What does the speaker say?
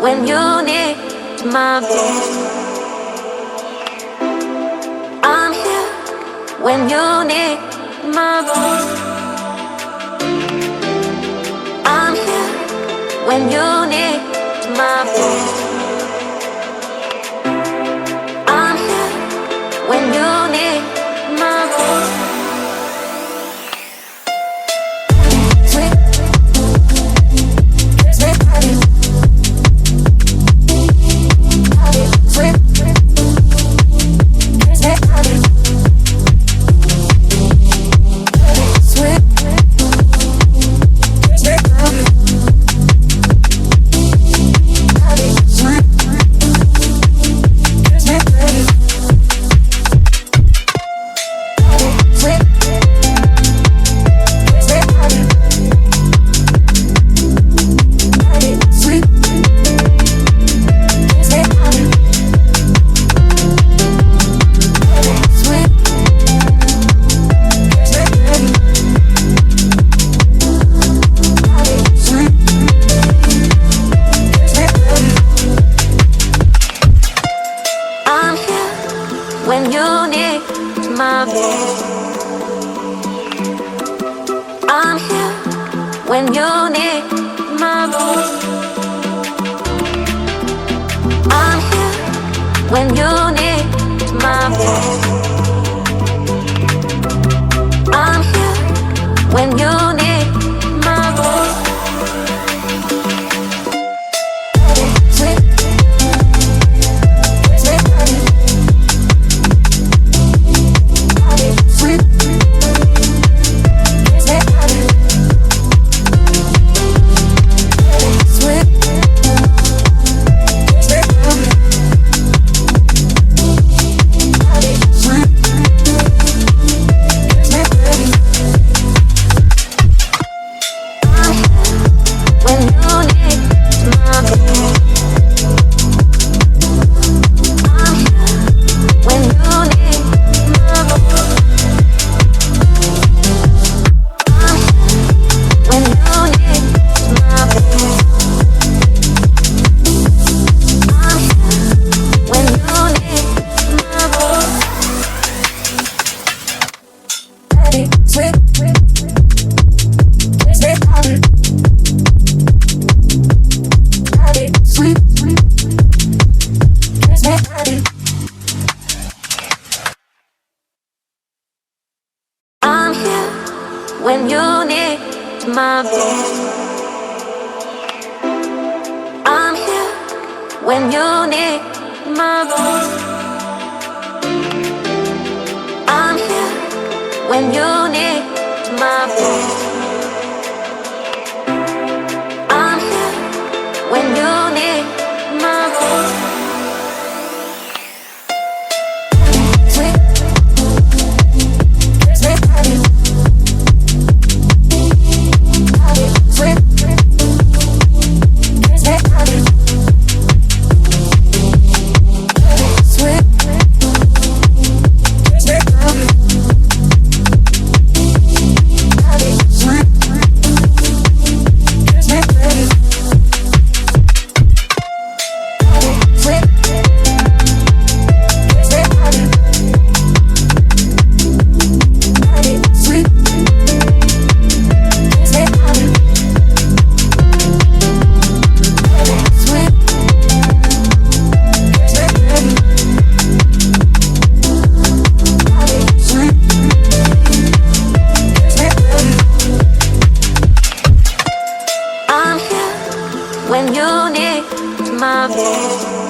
when you need my voice. I'm here when you need my voice. I'm here when you need my voice. I'm here when you need my voice. When you need my voice, I'm here. When you need my voice, I'm here. When you need my voice, I'm here. When you need my voice. When you need my voice, I'm here. When you need my voice, I'm here. When you need my voice, I'm here. When you need my voice. When you need my voice.